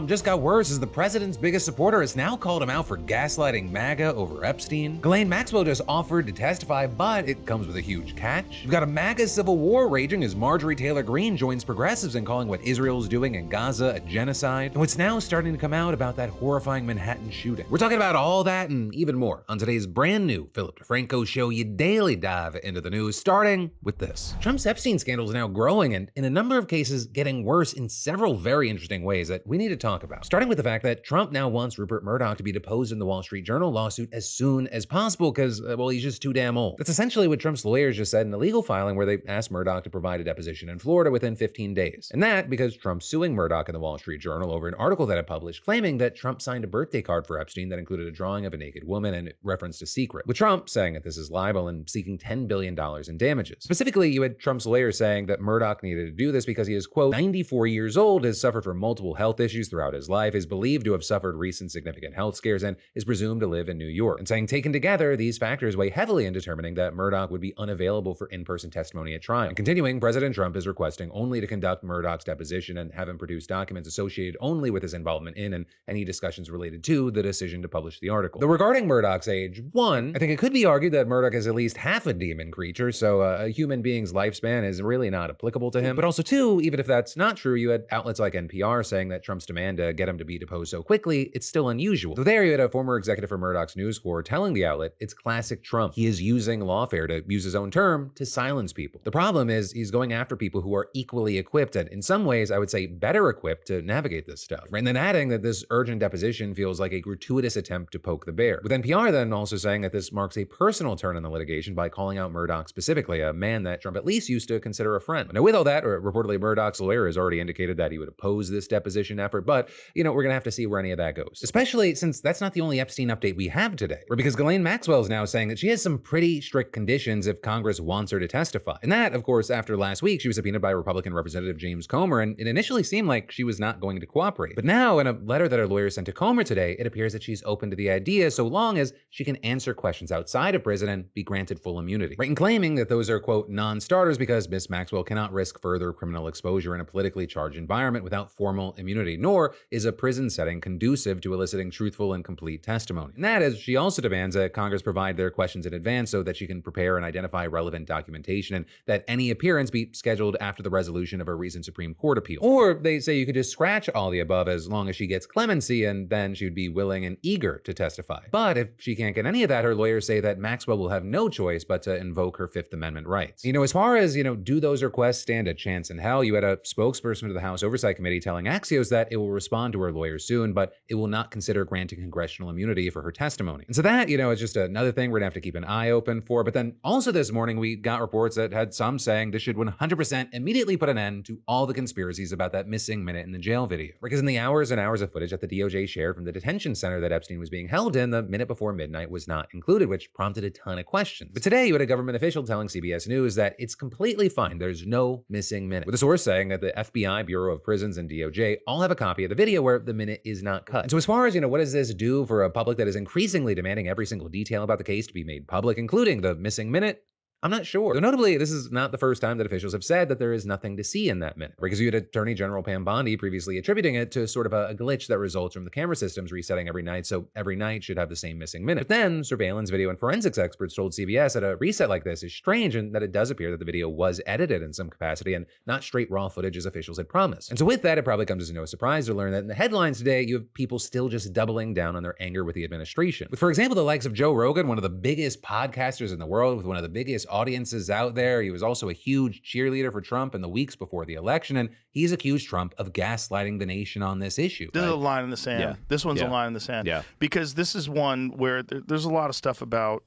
just got worse as the president's biggest supporter has now called him out for gaslighting MAGA over Epstein. Ghislaine Maxwell just offered to testify, but it comes with a huge catch. We've got a MAGA civil war raging as Marjorie Taylor Greene joins progressives in calling what Israel's doing in Gaza a genocide, and what's now starting to come out about that horrifying Manhattan shooting. We're talking about all that and even more on today's brand new Philip DeFranco show. You daily dive into the news, starting with this. Trump's Epstein scandal is now growing and, in a number of cases, getting worse in several very interesting ways that we need to talk about. Starting with the fact that Trump now wants Rupert Murdoch to be deposed in the Wall Street Journal lawsuit as soon as possible because, well, he's just too damn old. That's essentially what Trump's lawyers just said in a legal filing where they asked Murdoch to provide a deposition in Florida within 15 days. And that because Trump's suing Murdoch in the Wall Street Journal over an article that it published claiming that Trump signed a birthday card for Epstein that included a drawing of a naked woman and it referenced a secret, with Trump saying that this is libel and seeking $10 billion in damages. Specifically, you had Trump's lawyers saying that Murdoch needed to do this because he is, quote, 94 years old, has suffered from multiple health issues throughout his life, is believed to have suffered recent significant health scares, and is presumed to live in New York. And saying taken together, these factors weigh heavily in determining that Murdoch would be unavailable for in-person testimony at trial. And continuing, President Trump is requesting only to conduct Murdoch's deposition and have him produce documents associated only with his involvement in and any discussions related to the decision to publish the article. Though regarding Murdoch's age, one, I think it could be argued that Murdoch is at least half a demon creature, so a human being's lifespan is really not applicable to him. But also two, even if that's not true, you had outlets like NPR saying that Trump's demand to get him to be deposed so quickly, it's still unusual. So there you had a former executive for Murdoch's News Corps telling the outlet it's classic Trump. He is using lawfare, to use his own term, to silence people. The problem is he's going after people who are equally equipped and in some ways I would say better equipped to navigate this stuff. And then adding that this urgent deposition feels like a gratuitous attempt to poke the bear. With NPR then also saying that this marks a personal turn in the litigation by calling out Murdoch specifically, a man that Trump at least used to consider a friend. Now with all that, reportedly Murdoch's lawyer has already indicated that he would oppose this deposition effort, but we're gonna have to see where any of that goes. Especially since that's not the only Epstein update we have today. Because Ghislaine Maxwell is now saying that she has some pretty strict conditions if Congress wants her to testify. And that, of course, after last week, she was subpoenaed by Republican Representative James Comer, and it initially seemed like she was not going to cooperate. But now, in a letter that her lawyer sent to Comer today, it appears that she's open to the idea so long as she can answer questions outside of prison and be granted full immunity. Right, and claiming that those are, quote, non-starters because Miss Maxwell cannot risk further criminal exposure in a politically charged environment without formal immunity, nor is a prison setting conducive to eliciting truthful and complete testimony. And that is, she also demands that Congress provide their questions in advance so that she can prepare and identify relevant documentation, and that any appearance be scheduled after the resolution of a recent Supreme Court appeal. Or they say you could just scratch all the above as long as she gets clemency, and then she would be willing and eager to testify. But if she can't get any of that, her lawyers say that Maxwell will have no choice but to invoke her Fifth Amendment rights. As far as, do those requests stand a chance in hell, you had a spokesperson to the House Oversight Committee telling Axios that it will respond to her lawyers soon, but it will not consider granting congressional immunity for her testimony. And so that, is just another thing we're gonna have to keep an eye open for. But then also this morning, we got reports that had some saying this should 100% immediately put an end to all the conspiracies about that missing minute in the jail video. Because in the hours and hours of footage that the DOJ shared from the detention center that Epstein was being held in, the minute before midnight was not included, which prompted a ton of questions. But today, you had a government official telling CBS News that it's completely fine. There's no missing minute. With a source saying that the FBI, Bureau of Prisons, and DOJ all have a copy of the video where the minute is not cut. And so as far as, what does this do for a public that is increasingly demanding every single detail about the case to be made public, including the missing minute? I'm not sure. Though notably, this is not the first time that officials have said that there is nothing to see in that minute. Because you had Attorney General Pam Bondi previously attributing it to sort of a glitch that results from the camera systems resetting every night, so every night should have the same missing minute. But then, surveillance, video, and forensics experts told CBS that a reset like this is strange and that it does appear that the video was edited in some capacity and not straight raw footage as officials had promised. And so with that, it probably comes as no surprise to learn that in the headlines today, you have people still just doubling down on their anger with the administration. With, for example, the likes of Joe Rogan, one of the biggest podcasters in the world with one of the biggest audiences out there. He was also a huge cheerleader for Trump in the weeks before the election, and he's accused Trump of gaslighting the nation on this issue. This is a line in the sand. Yeah. This one's a line in the sand. Yeah. Because this is one where there's a lot of stuff about,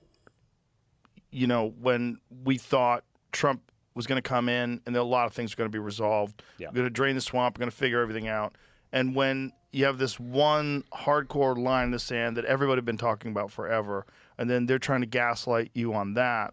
when we thought Trump was going to come in and a lot of things are going to be resolved. Yeah. We're going to drain the swamp. We're going to figure everything out. And when you have this one hardcore line in the sand that everybody had been talking about forever, and then they're trying to gaslight you on that.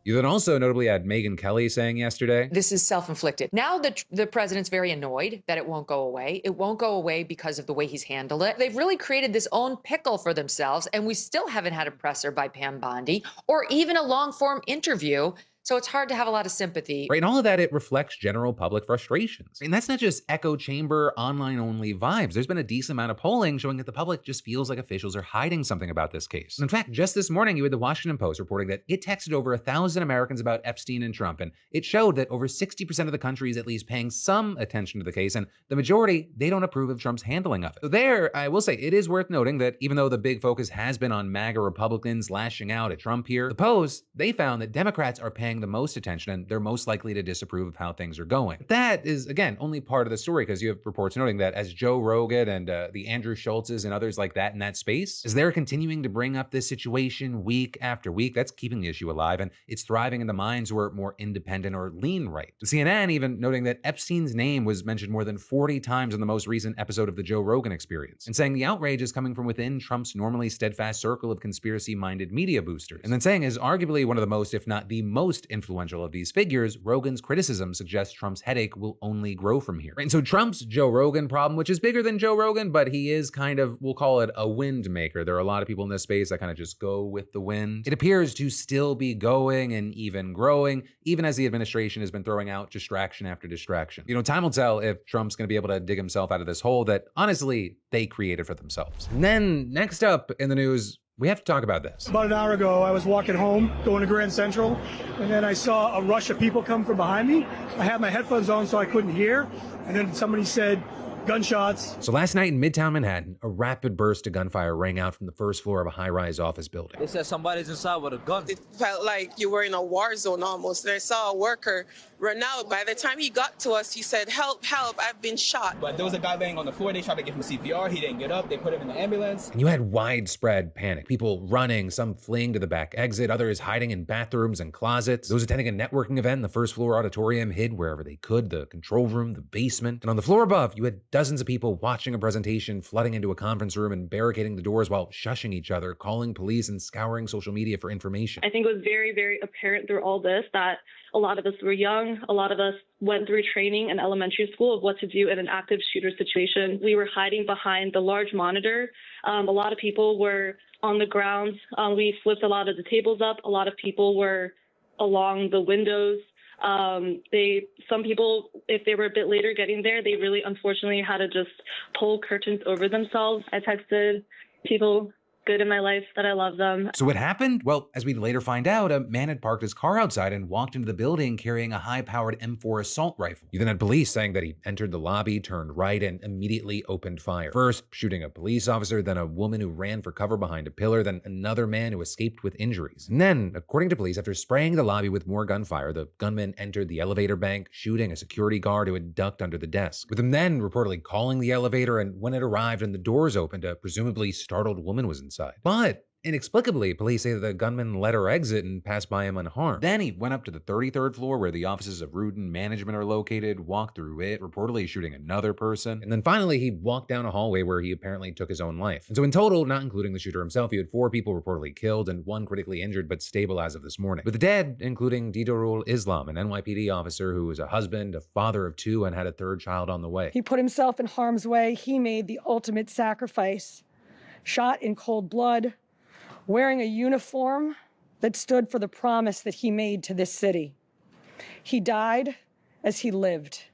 You then also notably had Megyn Kelly saying yesterday, this is self-inflicted. Now the president's very annoyed that it won't go away. It won't go away because of the way he's handled it. They've really created this own pickle for themselves, and we still haven't had a presser by Pam Bondi or even a long-form interview So it's hard to have a lot of sympathy. Right, and all of that, it reflects general public frustrations. And that's not just echo chamber, online-only vibes. There's been a decent amount of polling showing that the public just feels like officials are hiding something about this case. And in fact, just this morning, you had the Washington Post reporting that it texted over 1,000 Americans about Epstein and Trump, and it showed that over 60% of the country is at least paying some attention to the case, and the majority, they don't approve of Trump's handling of it. So there, I will say, it is worth noting that even though the big focus has been on MAGA Republicans lashing out at Trump here, the Post, they found that Democrats are paying the most attention, and they're most likely to disapprove of how things are going. But that is, again, only part of the story, because you have reports noting that as Joe Rogan and the Andrew Schultzes and others like that in that space, as they're continuing to bring up this situation week after week, that's keeping the issue alive, and it's thriving in the minds who are more independent or lean right. CNN even noting that Epstein's name was mentioned more than 40 times in the most recent episode of the Joe Rogan Experience, and saying the outrage is coming from within Trump's normally steadfast circle of conspiracy-minded media boosters. And then saying, as arguably one of the most, if not the most influential of these figures, Rogan's criticism suggests Trump's headache will only grow from here. And so Trump's Joe Rogan problem, which is bigger than Joe Rogan, but he is kind of, we'll call it a wind maker. There are a lot of people in this space that kind of just go with the wind. It appears to still be going and even growing, even as the administration has been throwing out distraction after distraction. You know, time will tell if Trump's going to be able to dig himself out of this hole that, honestly, they created for themselves. And then, next up in the news, we have to talk about this. About an hour ago, I was walking home, going to Grand Central, and then I saw a rush of people come from behind me. I had my headphones on so I couldn't hear, and then somebody said, gunshots. So last night in Midtown Manhattan, a rapid burst of gunfire rang out from the first floor of a high-rise office building. They said somebody's inside with a gun. It felt like you were in a war zone almost. And I saw a worker run out. By the time he got to us, he said, help, help, I've been shot. But there was a guy laying on the floor. They tried to give him CPR. He didn't get up. They put him in the ambulance. And you had widespread panic. People running, some fleeing to the back exit, others hiding in bathrooms and closets. Those attending a networking event in the first floor auditorium hid wherever they could, the control room, the basement. And on the floor above, you had dozens of people watching a presentation, flooding into a conference room and barricading the doors while shushing each other, calling police and scouring social media for information. I think it was very, very apparent through all this that a lot of us were young. A lot of us went through training in elementary school of what to do in an active shooter situation. We were hiding behind the large monitor. A lot of people were on the ground. We flipped a lot of the tables up. A lot of people were along the windows. Some people, if they were a bit later getting there, they really unfortunately had to just pull curtains over themselves. I texted people good in my life that I love them. So what happened? Well, as we'd later find out, a man had parked his car outside and walked into the building carrying a high-powered M4 assault rifle. You then had police saying that he entered the lobby, turned right, and immediately opened fire. First, shooting a police officer, then a woman who ran for cover behind a pillar, then another man who escaped with injuries. And then, according to police, after spraying the lobby with more gunfire, the gunman entered the elevator bank, shooting a security guard who had ducked under the desk, with him then reportedly calling the elevator, and when it arrived and the doors opened, a presumably startled woman was inside. But inexplicably, police say that the gunman let her exit and passed by him unharmed. Then he went up to the 33rd floor where the offices of Rudin Management are located, walked through it, reportedly shooting another person. And then finally, he walked down a hallway where he apparently took his own life. And so in total, not including the shooter himself, you had 4 people reportedly killed and 1 critically injured but stable as of this morning. With the dead, including Didarul Islam, an NYPD officer who was a husband, a father of 2, and had a 3rd child on the way. He put himself in harm's way. He made the ultimate sacrifice. Shot in cold blood, wearing a uniform that stood for the promise that he made to this city. He died as he lived,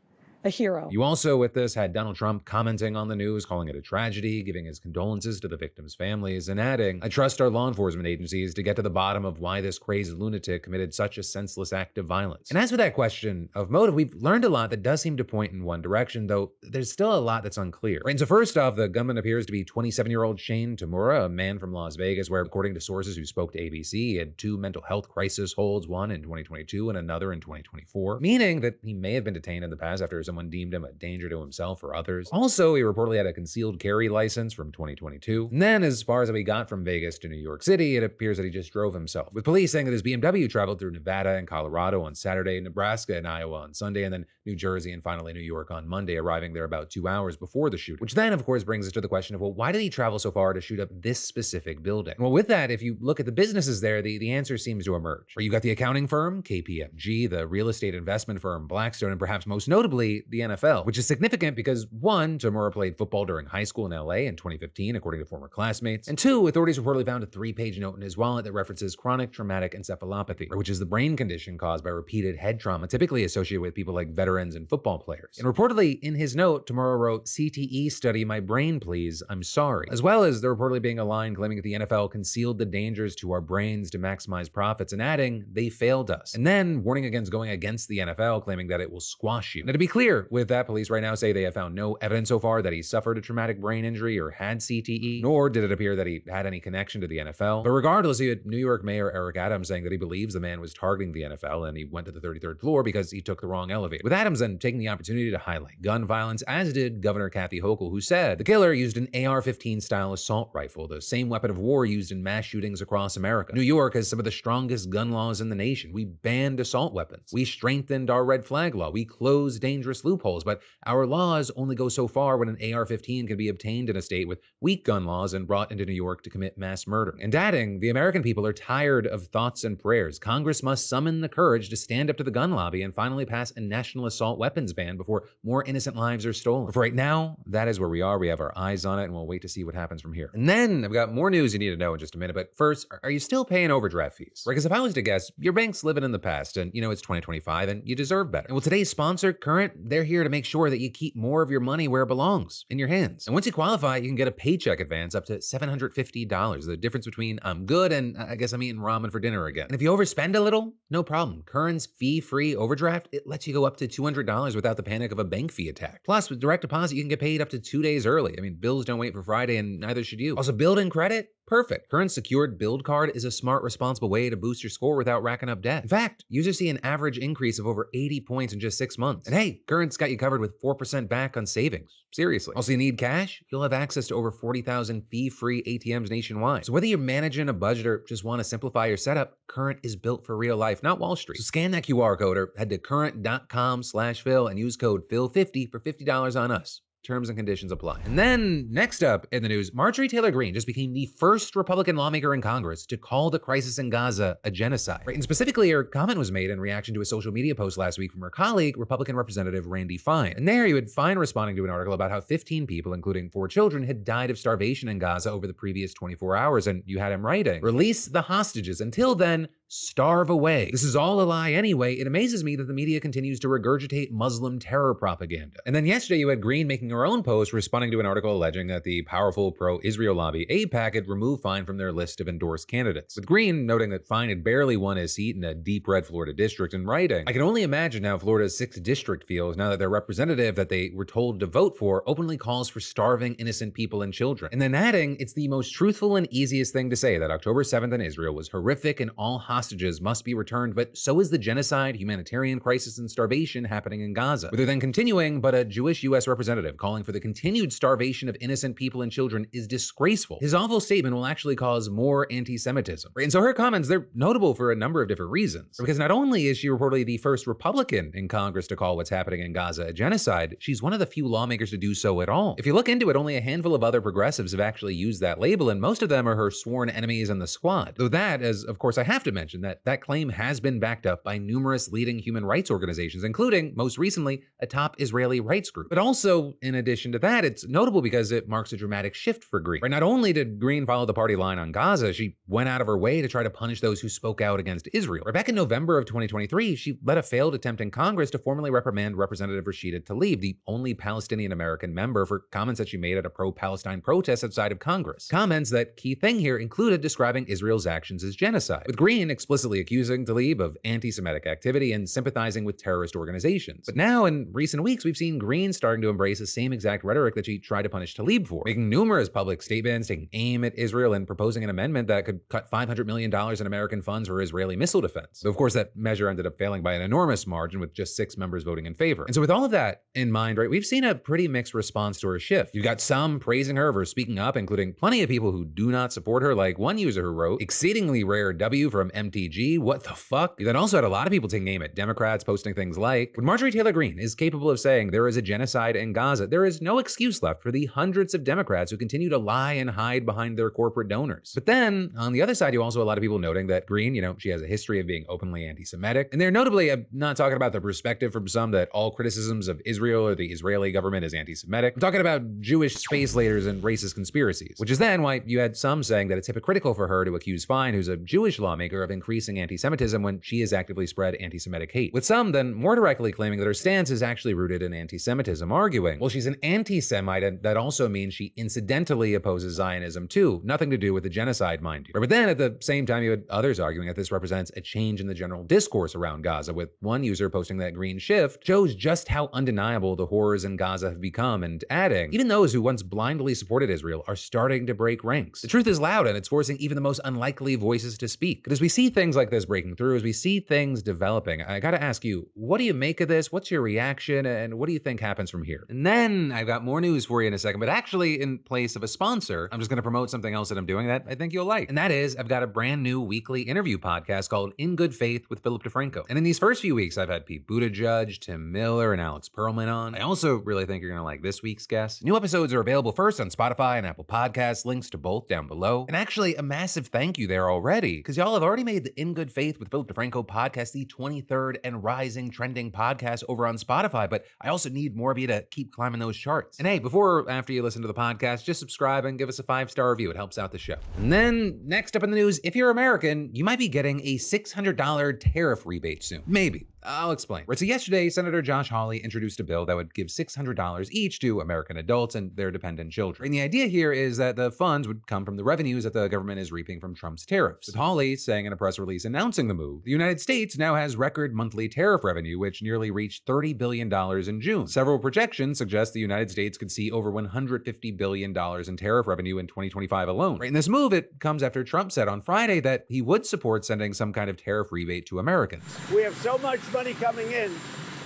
a hero. You also, with this, had Donald Trump commenting on the news, calling it a tragedy, giving his condolences to the victims' families, and adding, "I trust our law enforcement agencies to get to the bottom of why this crazy lunatic committed such a senseless act of violence." And as for that question of motive, we've learned a lot that does seem to point in one direction, though there's still a lot that's unclear. Right, and so first off, the gunman appears to be 27-year-old Shane Tamura, a man from Las Vegas, where, according to sources who spoke to ABC, he had 2 mental health crisis holds, one in 2022 and another in 2024, meaning that he may have been detained in the past after someone deemed him a danger to himself or others. Also, he reportedly had a concealed carry license from 2022. And then, as far as how he got from Vegas to New York City, it appears that he just drove himself, with police saying that his BMW traveled through Nevada and Colorado on Saturday, Nebraska and Iowa on Sunday, and then New Jersey and finally New York on Monday, arriving there about 2 hours before the shooting. Which then, of course, brings us to the question of, well, why did he travel so far to shoot up this specific building? Well, with that, if you look at the businesses there, the answer seems to emerge. Where you got the accounting firm, KPMG, the real estate investment firm, Blackstone, and perhaps most notably, reportedly the NFL, which is significant because one, Tamura played football during high school in LA in 2015, according to former classmates, and two, authorities reportedly found a 3-page note in his wallet that references chronic traumatic encephalopathy, which is the brain condition caused by repeated head trauma typically associated with people like veterans and football players. And reportedly in his note, Tamura wrote, "CTE study my brain, please. I'm sorry." As well as there reportedly being a line claiming that the NFL concealed the dangers to our brains to maximize profits and adding, "They failed us." And then warning against going against the NFL, claiming that it will squash you. Now, to be clear, with that, police right now say they have found no evidence so far that he suffered a traumatic brain injury or had CTE, nor did it appear that he had any connection to the NFL. But regardless, you had New York Mayor Eric Adams saying that he believes the man was targeting the NFL and he went to the 33rd floor because he took the wrong elevator. With Adams then taking the opportunity to highlight gun violence, as did Governor Kathy Hochul, who said the killer used an AR-15 style assault rifle, the same weapon of war used in mass shootings across America. New York has some of the strongest gun laws in the nation. We banned assault weapons. We strengthened our red flag law. We closed dangerous loopholes, but our laws only go so far when an AR-15 can be obtained in a state with weak gun laws and brought into New York to commit mass murder. And adding, the American people are tired of thoughts and prayers. Congress must summon the courage to stand up to the gun lobby and finally pass a national assault weapons ban before more innocent lives are stolen. But for right now, that is where we are. We have our eyes on it, and we'll wait to see what happens from here. And then I've got more news you need to know in just a minute. But first, are you still paying overdraft fees? Right? Because if I was to guess, your bank's living in the past, and it's 2025, and you deserve better. And well, today's sponsor, Current, they're here to make sure that you keep more of your money where it belongs, in your hands. And once you qualify, you can get a paycheck advance up to $750. The difference between I'm good and I guess I'm eating ramen for dinner again. And if you overspend a little, no problem. Current's fee-free overdraft, it lets you go up to $200 without the panic of a bank fee attack. Plus, with direct deposit, you can get paid up to 2 days early. I mean, bills don't wait for Friday, and neither should you. Also, build-in credit? Perfect. Current's secured build card is a smart, responsible way to boost your score without racking up debt. In fact, users see an average increase of over 80 points in just 6 months. And hey, Current's got you covered with 4% back on savings. Seriously. Also, you need cash? You'll have access to over 40,000 fee-free ATMs nationwide. So whether you're managing a budget or just want to simplify your setup, Current is built for real life, not Wall Street. So scan that QR code or head to current.com/Phil and use code Phil50 for $50 on us. Terms and conditions apply. And then, next up in the news, Marjorie Taylor Greene just became the first Republican lawmaker in Congress to call the crisis in Gaza a genocide. Right? And specifically, her comment was made in reaction to a social media post last week from her colleague, Republican Representative Randy Fine. And there, you had Fine responding to an article about how 15 people, including 4 children, had died of starvation in Gaza over the previous 24 hours. And you had him writing, "Release the hostages. Until then, starve away. This is all a lie anyway. It amazes me that the media continues to regurgitate Muslim terror propaganda." And then yesterday you had Greene making her own post responding to an article alleging that the powerful pro-Israel lobby AIPAC had removed Fine from their list of endorsed candidates. With Greene noting that Fine had barely won his seat in a deep red Florida district and writing, "I can only imagine how Florida's 6th district feels now that their representative that they were told to vote for openly calls for starving innocent people and children." And then adding, "It's the most truthful and easiest thing to say that October 7th in Israel was horrific and all hostages must be returned, but so is the genocide, humanitarian crisis, and starvation happening in Gaza." With her then continuing, "But a Jewish U.S. representative calling for the continued starvation of innocent people and children is disgraceful. His awful statement will actually cause more anti-Semitism." And so her comments, they're notable for a number of different reasons. Because not only is she reportedly the first Republican in Congress to call what's happening in Gaza a genocide, she's one of the few lawmakers to do so at all. If you look into it, only a handful of other progressives have actually used that label, and most of them are her sworn enemies in the squad. Though that, as of course I have to mention, that claim has been backed up by numerous leading human rights organizations, including, most recently, a top Israeli rights group. But also, in addition to that, it's notable because it marks a dramatic shift for Greene. Right, not only did Greene follow the party line on Gaza, she went out of her way to try to punish those who spoke out against Israel. Right, back in November of 2023, she led a failed attempt in Congress to formally reprimand Representative Rashida Tlaib, the only Palestinian-American member, for comments that she made at a pro-Palestine protest outside of Congress. Comments that, key thing here, included describing Israel's actions as genocide, with Greene explicitly accusing Tlaib of anti-Semitic activity and sympathizing with terrorist organizations. But now, in recent weeks, we've seen Greene starting to embrace the same exact rhetoric that she tried to punish Tlaib for, making numerous public statements, taking aim at Israel, and proposing an amendment that could cut $500 million in American funds for Israeli missile defense. Though, of course, that measure ended up failing by an enormous margin, with just 6 members voting in favor. And so with all of that in mind, right, we've seen a pretty mixed response to her shift. You've got some praising her for speaking up, including plenty of people who do not support her, like one user who wrote, "Exceedingly rare W from MTG, what the fuck? You then also had a lot of people taking aim at Democrats, posting things like, when Marjorie Taylor Greene is capable of saying there is a genocide in Gaza, there is no excuse left for the hundreds of Democrats who continue to lie and hide behind their corporate donors. But then, on the other side, you also have a lot of people noting that Greene, she has a history of being openly anti-Semitic. And they're notably, I'm not talking about the perspective from some that all criticisms of Israel or the Israeli government is anti-Semitic. I'm talking about Jewish space laders and racist conspiracies, which is then why you had some saying that it's hypocritical for her to accuse Fine, who's a Jewish lawmaker, of increasing anti-Semitism when she has actively spread anti-Semitic hate. With some then more directly claiming that her stance is actually rooted in anti-Semitism, arguing, well, she's an anti-Semite, and that also means she incidentally opposes Zionism too. Nothing to do with the genocide, mind you. But then at the same time, you had others arguing that this represents a change in the general discourse around Gaza, with one user posting that Green shift shows just how undeniable the horrors in Gaza have become, and adding, even those who once blindly supported Israel are starting to break ranks. The truth is loud, and it's forcing even the most unlikely voices to speak. But as we see things like this breaking through, as we see things developing, I gotta ask you, what do you make of this? What's your reaction? And what do you think happens from here? And then I've got more news for you in a second, but actually in place of a sponsor, I'm just gonna promote something else that I'm doing that I think you'll like. And that is, I've got a brand new weekly interview podcast called In Good Faith with Philip DeFranco. And in these first few weeks, I've had Pete Buttigieg, Tim Miller, and Alex Perlman on. I also really think you're gonna like this week's guest. New episodes are available first on Spotify and Apple Podcasts, links to both down below. And actually, a massive thank you there already, because y'all have already made the In Good Faith with Philip DeFranco podcast the 23rd and rising trending podcast over on Spotify, but I also need more of you to keep climbing those charts. And hey, before or after you listen to the podcast, just subscribe and give us a 5-star review. It helps out the show. And then, next up in the news, if you're American, you might be getting a $600 tariff rebate soon. Maybe. I'll explain. Right, so yesterday, Senator Josh Hawley introduced a bill that would give $600 each to American adults and their dependent children. And the idea here is that the funds would come from the revenues that the government is reaping from Trump's tariffs. With Hawley saying in a press release announcing the move, the United States now has record monthly tariff revenue, which nearly reached $30 billion in June. Several projections suggest the United States could see over $150 billion in tariff revenue in 2025 alone. Right, and this move, it comes after Trump said on Friday that he would support sending some kind of tariff rebate to Americans. We have so much money coming in,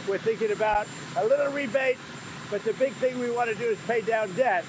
we're thinking about a little rebate, but the big thing we want to do is pay down debt.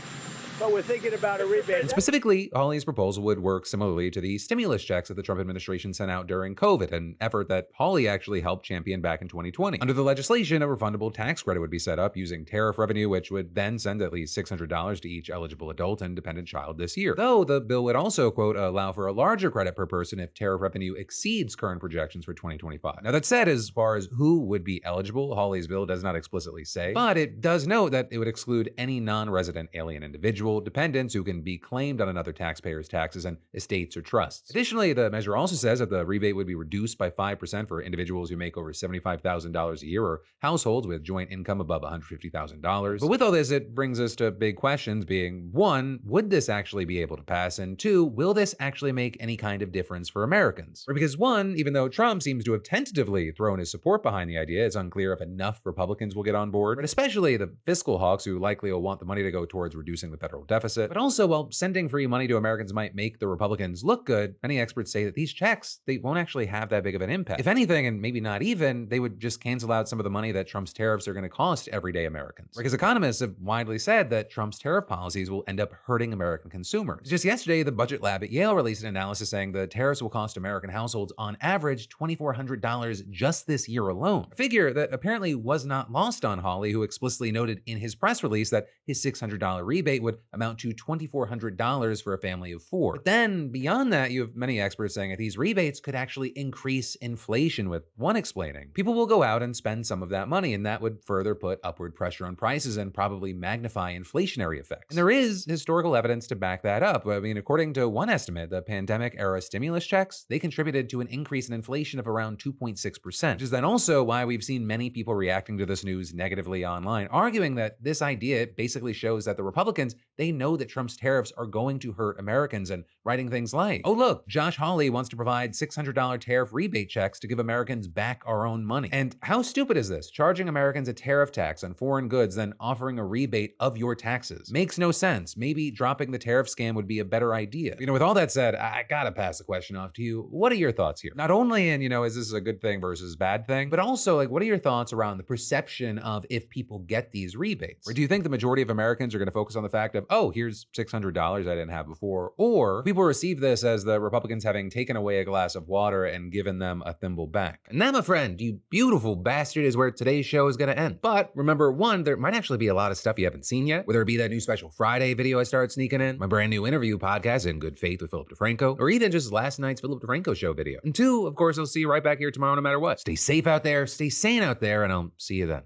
But we're thinking about a rebate. And specifically, Hawley's proposal would work similarly to the stimulus checks that the Trump administration sent out during COVID, an effort that Hawley actually helped champion back in 2020. Under the legislation, a refundable tax credit would be set up using tariff revenue, which would then send at least $600 to each eligible adult and dependent child this year. Though the bill would also, quote, allow for a larger credit per person if tariff revenue exceeds current projections for 2025. Now that said, as far as who would be eligible, Hawley's bill does not explicitly say, but it does note that it would exclude any non-resident alien individual, dependents who can be claimed on another taxpayer's taxes and estates or trusts. Additionally, the measure also says that the rebate would be reduced by 5% for individuals who make over $75,000 a year or households with joint income above $150,000. But with all this, it brings us to big questions being, one, would this actually be able to pass? And two, will this actually make any kind of difference for Americans? Or because one, even though Trump seems to have tentatively thrown his support behind the idea, it's unclear if enough Republicans will get on board, but especially the fiscal hawks who likely will want the money to go towards reducing the federal deficit. But also, while sending free money to Americans might make the Republicans look good, many experts say that these checks, they won't actually have that big of an impact. If anything, and maybe not even, they would just cancel out some of the money that Trump's tariffs are going to cost everyday Americans. Because economists have widely said that Trump's tariff policies will end up hurting American consumers. Just yesterday, the budget lab at Yale released an analysis saying the tariffs will cost American households on average $2,400 just this year alone. A figure that apparently was not lost on Hawley, who explicitly noted in his press release that his $600 rebate would amount to $2,400 for a family of 4. But then, beyond that, you have many experts saying that these rebates could actually increase inflation, with one explaining, people will go out and spend some of that money, and that would further put upward pressure on prices and probably magnify inflationary effects. And there is historical evidence to back that up. I mean, according to one estimate, the pandemic-era stimulus checks, they contributed to an increase in inflation of around 2.6%, which is then also why we've seen many people reacting to this news negatively online, arguing that this idea basically shows that the Republicans, they know that Trump's tariffs are going to hurt Americans, and writing things like, oh look, Josh Hawley wants to provide $600 tariff rebate checks to give Americans back our own money. And how stupid is this? Charging Americans a tariff tax on foreign goods, then offering a rebate of your taxes. Makes no sense. Maybe dropping the tariff scam would be a better idea. With all that said, I gotta pass the question off to you. What are your thoughts here? Not only in, is this a good thing versus bad thing, but also, what are your thoughts around the perception of if people get these rebates? Or do you think the majority of Americans are gonna focus on the fact of of, oh, here's $600 I didn't have before, or people receive this as the Republicans having taken away a glass of water and given them a thimble back. And that, my friend, you beautiful bastard, is where today's show is gonna end. But remember, one, there might actually be a lot of stuff you haven't seen yet, whether it be that new Special Friday video I started sneaking in, my brand new interview podcast, In Good Faith with Philip DeFranco, or even just last night's Philip DeFranco show video. And two, of course, I'll see you right back here tomorrow no matter what. Stay safe out there, stay sane out there, and I'll see you then.